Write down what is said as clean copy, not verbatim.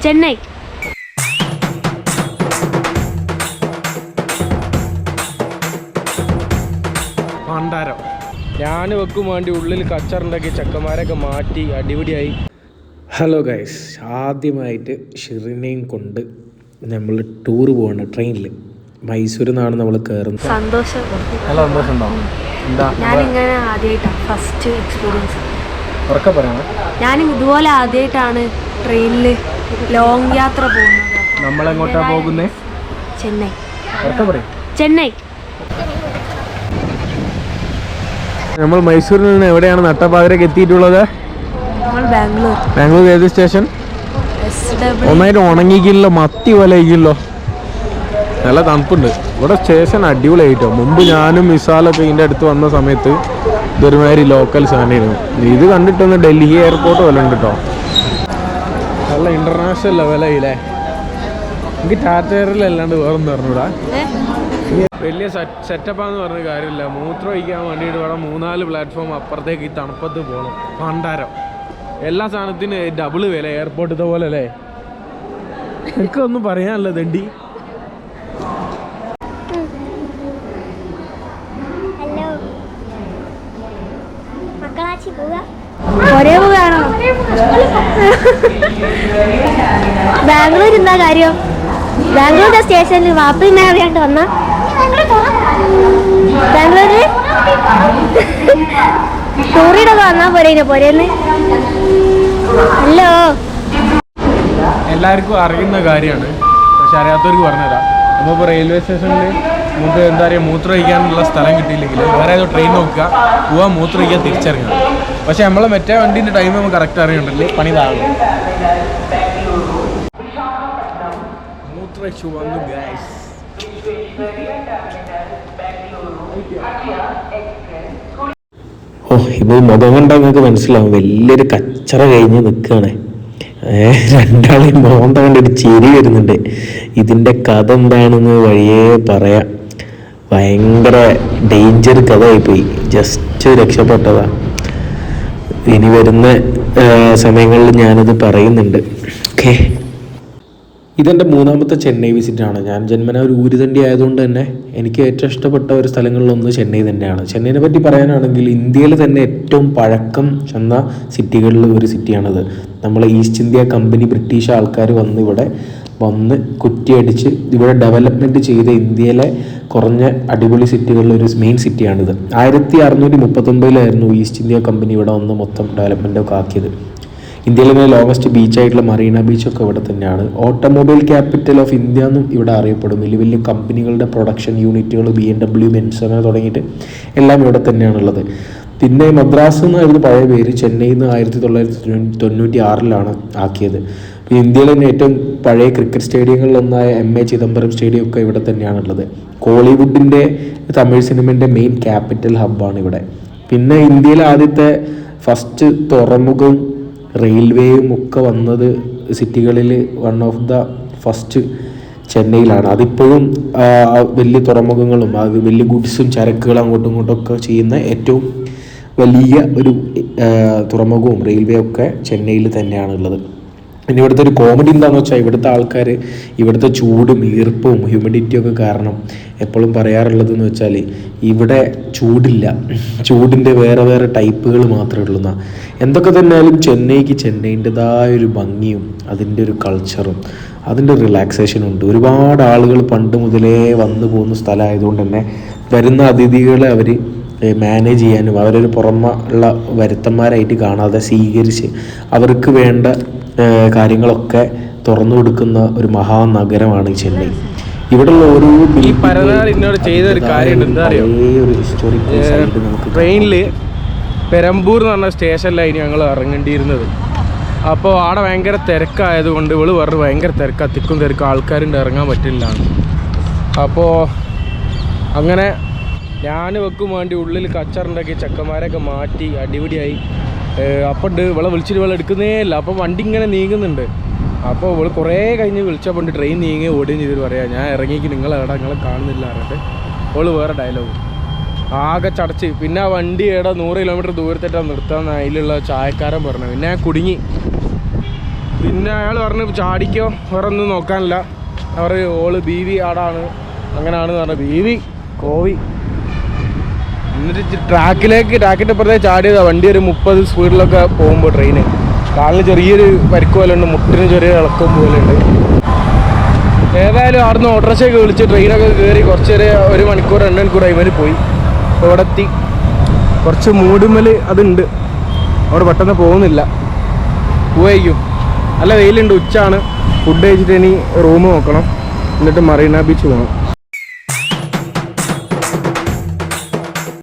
ചെന്നൈ. ഭണ്ഡാരം. ഞാൻ വെക്കും വേണ്ടി ഉള്ളിൽ കച്ചറുണ്ടാക്കി ചെക്കന്മാരൊക്കെ മാറ്റി അടിപൊളിയായി. ഹലോ ഗൈസ്, ആദ്യമായിട്ട് ഷിറിനെയും കൊണ്ട് നമ്മൾ ടൂർ പോവാണ് ട്രെയിനിൽ. മൈസൂരിൽ നിന്നാണ് നമ്മൾ കയറുന്നത്. സന്തോഷം. നല്ല സന്തോഷം ഉണ്ടാവും. എന്താ ഞാനിങ്ങനെ ആദ്യമായിട്ടാണ് ഫസ്റ്റ് എക്സ്പീരിയൻസ്. ഉറക്കെ പറയണം. ഞാൻ ഇതുപോലെ ആദ്യമായിട്ടാണ് ട്രെയിനിൽ ലോങ് യാത്ര പോകുന്നത്. നമ്മളെങ്ങോട്ടാ പോകുന്നേ? ചെന്നൈ. ഉറക്കെ പറയും. ചെന്നൈ. നമ്മൾ മൈസൂരിൽ നിന്ന് എവിടെയാണ് നട്ടപ്പാതിരക്ക് എത്തിയിട്ടുള്ളത്? ബാംഗ്ലൂർ. ബാംഗ്ലൂർ ഏത് സ്റ്റേഷൻ? ഒന്നായിട്ട് ഉണങ്ങിക്കില്ലോ, മത്തി പോലെ ഇരിക്കില്ലോ. നല്ല തണുപ്പുണ്ട് ഇവിടെ. സ്റ്റേഷൻ അടിപൊളിയായിട്ടോ. മുമ്പ് ഞാനും വിശാലൊക്കെ ഇതിൻ്റെ അടുത്ത് വന്ന സമയത്ത് ഇതൊരുമാതിരി ലോക്കൽ സാധനമായിരുന്നു. ഇത് കണ്ടിട്ടൊന്ന് ഡൽഹി എയർപോർട്ട് പോലെ ഉണ്ട് കേട്ടോ. നല്ല ഇന്റർനാഷണൽ ലെവലായില്ലേ. എനിക്ക് ടാറ്ററിലല്ലാണ്ട് വേറൊന്നും പറഞ്ഞൂടാ. വലിയ സെറ്റപ്പാന്ന് പറഞ്ഞ കാര്യമില്ല. മൂത്രം ഒഴിക്കാൻ വേണ്ടിയിട്ട് വേണം 3-4 പ്ലാറ്റ്ഫോം അപ്പുറത്തേക്ക് ഈ തണുപ്പത്ത് പോകണം. ഭണ്ഡാരം. എല്ലാ സാധനത്തിനും ഡബിള് വില എയർപോർട്ട് പോലെ അല്ലേ. എനിക്കൊന്നും പറയാനല്ല ദണ്ടി. ബാംഗ്ലൂർ എന്താ കാര്യം? ബാംഗ്ലൂരിന്റെ സ്റ്റേഷനിൽ വാപ്പിനെ അറിയാണ്ട് വന്ന ബാംഗ്ലൂര് ടൂറിനൊക്കെ വന്നാ പോരേന്ന്. ഹലോ, എല്ലാവർക്കും അറിയുന്ന കാര്യമാണ്, പക്ഷെ അറിയാത്തവർക്ക് പറഞ്ഞുതരാം. നമ്മളിപ്പോൾ റെയിൽവേ സ്റ്റേഷനിൽ നമുക്ക് എന്താ പറയുക, മൂത്രമൊഴിക്കാനുള്ള സ്ഥലം കിട്ടിയില്ലെങ്കിൽ വേറെ ഏതോ ട്രെയിൻ നോക്കുക, പോവാൻ മൂത്രമൊഴിക്കാൻ തിരിച്ചിറങ്ങുക. പക്ഷെ നമ്മളെ മറ്റേ വണ്ടീൻ്റെ ടൈം നമുക്ക് കറക്റ്റ് അറിയണ്ടല്ലേ, പണി താങ്ങും. മൂത്രമൊഴിച്ചു വന്നു ഗൈസ്. ഓ, ഇപ്പോൾ മുഖം കണ്ടാൽ നിങ്ങൾക്ക് മനസ്സിലാവും വലിയൊരു കച്ചറ കഴിഞ്ഞ് നിൽക്കുകയാണ്. രണ്ടാളെയും മോന്ത കണ്ടിട്ട് ചിരി വരുന്നുണ്ട്. ഇതിൻ്റെ കഥ എന്താണെന്ന് വഴിയേ പറയാം. ഭയങ്കര ഡേഞ്ചർ കഥയായിപ്പോയി. ജസ്റ്റ് രക്ഷപ്പെട്ടതാ. ഇനി വരുന്ന സമയങ്ങളിൽ ഞാനത് പറയുന്നുണ്ട്. ഓക്കെ, ഇതെൻ്റെ 3ാമത്തെ ചെന്നൈ വിസിറ്റാണ്. ഞാൻ ജന്മന ഒരു ഊരുതണ്ടി ആയതുകൊണ്ട് തന്നെ എനിക്ക് ഏറ്റവും ഇഷ്ടപ്പെട്ട ഒരു സ്ഥലങ്ങളിലൊന്ന് ചെന്നൈ തന്നെയാണ്. ചെന്നൈനെ പറ്റി പറയാനാണെങ്കിൽ ഇന്ത്യയിൽ തന്നെ ഏറ്റവും പഴക്കം ചെന്ന സിറ്റികളിൽ ഒരു സിറ്റിയാണിത്. നമ്മളെ ഈസ്റ്റ് ഇന്ത്യ കമ്പനി ബ്രിട്ടീഷ് ആൾക്കാർ വന്ന് കുറ്റിയടിച്ച് ഇവിടെ ഡെവലപ്മെൻറ്റ് ചെയ്ത ഇന്ത്യയിലെ കുറഞ്ഞ അടിപൊളി സിറ്റികളിൽ ഒരു മെയിൻ സിറ്റിയാണിത്. 1639 ഈസ്റ്റ് ഇന്ത്യ കമ്പനി ഇവിടെ വന്ന് മൊത്തം ഡെവലപ്മെൻറ്റൊക്കെ ആക്കിയത്. ഇന്ത്യയിലെ ലോങ്ങസ്റ്റ് ബീച്ചായിട്ടുള്ള മറീന ബീച്ചൊക്കെ ഇവിടെ തന്നെയാണ്. ഓട്ടോമൊബൈൽ ക്യാപിറ്റൽ ഓഫ് ഇന്ത്യ എന്നും ഇവിടെ അറിയപ്പെടും. വലിയ വലിയ കമ്പനികളുടെ പ്രൊഡക്ഷൻ യൂണിറ്റുകൾ BMW, ബെൻസ് അങ്ങനെ തുടങ്ങിയിട്ട് എല്ലാം ഇവിടെ തന്നെയാണുള്ളത്. പിന്നെ മദ്രാസ് എന്നായിരുന്നു പഴയ പേര്. ചെന്നൈയിൽ നിന്ന് 1996 ആക്കിയത്. ഇന്ത്യയിലെ തന്നെ ഏറ്റവും പഴയ ക്രിക്കറ്റ് സ്റ്റേഡിയങ്ങളിലൊന്നായ MA ചിദംബരം സ്റ്റേഡിയം ഒക്കെ ഇവിടെ തന്നെയാണുള്ളത്. കോളിവുഡിൻ്റെ തമിഴ് സിനിമൻ്റെ മെയിൻ ക്യാപിറ്റൽ ഹബ്ബാണ് ഇവിടെ. പിന്നെ ഇന്ത്യയിലെ ആദ്യത്തെ ഫസ്റ്റ് തുറമുഖവും റെയിൽവേയും ഒക്കെ വന്നത് സിറ്റികളിൽ വൺ ഓഫ് ദ ഫസ്റ്റ് ചെന്നൈയിലാണ്. അതിപ്പോഴും വലിയ തുറമുഖങ്ങളും വലിയ ഗുഡ്സും ചരക്കുകളും അങ്ങോട്ടും ഇങ്ങോട്ടും ഒക്കെ ചെയ്യുന്ന ഏറ്റവും വലിയ ഒരു തുറമുഖവും റെയിൽവേ ഒക്കെ ചെന്നൈയിൽ തന്നെയാണുള്ളത്. പിന്നെ ഇവിടുത്തെ ഒരു കോമഡി എന്താണെന്ന് വെച്ചാൽ ഇവിടുത്തെ ആൾക്കാർ ഇവിടുത്തെ ചൂടും ഈർപ്പവും ഹ്യൂമിഡിറ്റിയും ഒക്കെ കാരണം എപ്പോഴും പറയാറുള്ളതെന്ന് വെച്ചാൽ ഇവിടെ ചൂടില്ല, ചൂടിൻ്റെ വേറെ വേറെ ടൈപ്പുകൾ മാത്രമേ ഉള്ളൂ എന്നാണ്. എന്തൊക്കെ തന്നെയാലും ചെന്നൈക്ക് ചെന്നൈൻ്റെതായൊരു ഭംഗിയും അതിൻ്റെ ഒരു കൾച്ചറും അതിൻ്റെ റിലാക്സേഷനും ഉണ്ട്. ഒരുപാട് ആളുകൾ പണ്ട് മുതലേ വന്നു പോകുന്ന സ്ഥലമായതുകൊണ്ട് തന്നെ വരുന്ന അതിഥികളെ അവർ മാനേജ് ചെയ്യാനും അവരൊരു പുറമുള്ള വരുത്തന്മാരായിട്ട് കാണാതെ സ്വീകരിച്ച് അവർക്ക് വേണ്ട കാര്യങ്ങളൊക്കെ തുറന്നു കൊടുക്കുന്ന ഒരു മഹാനഗരമാണ് ചെന്നൈ. ഇവിടെയുള്ള ഓരോ ചെയ്തൊരു കാര്യം എന്താ അറിയോ, ട്രെയിനിൽ പെരമ്പൂർ എന്ന് പറഞ്ഞ സ്റ്റേഷനിലായിരുന്നു ഞങ്ങൾ ഇറങ്ങേണ്ടിയിരുന്നത്. അപ്പോൾ അവിടെ ഭയങ്കര തിരക്കായതുകൊണ്ട് ഇവള് പറഞ്ഞു ഭയങ്കര തിരക്കാ, തിക്കും തിരക്കും, ആൾക്കാരുണ്ട്, ഇറങ്ങാൻ പറ്റില്ല. അപ്പോൾ അങ്ങനെ ഞാൻ വെക്കും വേണ്ടി ഉള്ളിൽ കച്ചറുണ്ടാക്കി ചെക്കന്മാരൊക്കെ മാറ്റി അടിപൊളിയായി. അപ്പം ഇവളെ വിളിച്ചിട്ട് ഇവളെ എടുക്കുന്നേ ഇല്ല. അപ്പോൾ വണ്ടി ഇങ്ങനെ നീങ്ങുന്നുണ്ട്. അപ്പോൾ ഇവൾ കുറേ കഴിഞ്ഞ് വിളിച്ചപ്പോൾ ട്രെയിൻ നീങ്ങി ഓടുകയും ചെയ്തിട്ട് പറയാം ഞാൻ ഇറങ്ങിക്ക്, നിങ്ങളെ കാണുന്നില്ല പറഞ്ഞിട്ട് അവൾ വേറെ ഡയലോഗ് ആകെ ചടച്ച്. പിന്നെ ആ വണ്ടി 100 കിലോമീറ്റർ ദൂരത്തിട്ടാണ് നിർത്താമെന്ന് അതിലുള്ള ചായക്കാരൻ പറഞ്ഞു. പിന്നെ ഞാൻ കുടുങ്ങി. പിന്നെ അയാൾ പറഞ്ഞു ചാടിക്കോ, വേറെ ഒന്നും നോക്കാനില്ല. അവർ ഓള് ബീവി ആടാണ് അങ്ങനെയാണെന്ന് പറഞ്ഞു. ബീവി കോവി. എന്നിട്ട് ട്രാക്കിൻ്റെ അപ്പുറത്തേക്ക് ചാടിയതാണ്. വണ്ടി ഒരു 30 സ്പീഡിലൊക്കെ പോകുമ്പോൾ ട്രെയിന് കാലിന് ചെറിയൊരു പരിക്ക് പോലെ ഉണ്ട്, മുട്ടിന് ചെറിയ ഇളക്കം പോലെ ഉണ്ട്. ഏതായാലും അവിടുന്ന് ഓട്ടോറിക്ഷയൊക്കെ വിളിച്ച് ട്രെയിനൊക്കെ കയറി കുറച്ച് നേരം 1 മണിക്കൂർ 2 മണിക്കൂർ അയിമേൽ പോയി. അപ്പോൾ ഇവിടെ എത്തി. കുറച്ച് മൂടുമ്മൽ അതുണ്ട്, അവിടെ പെട്ടെന്ന് പോകുന്നില്ല. പോവായിരിക്കും. നല്ല വെയിലുണ്ട്, ഉച്ചയാണ്. ഫുഡ് കഴിച്ചിട്ട് ഇനി റൂം നോക്കണം, എന്നിട്ട് മറീന ബീച്ച് പോകണം.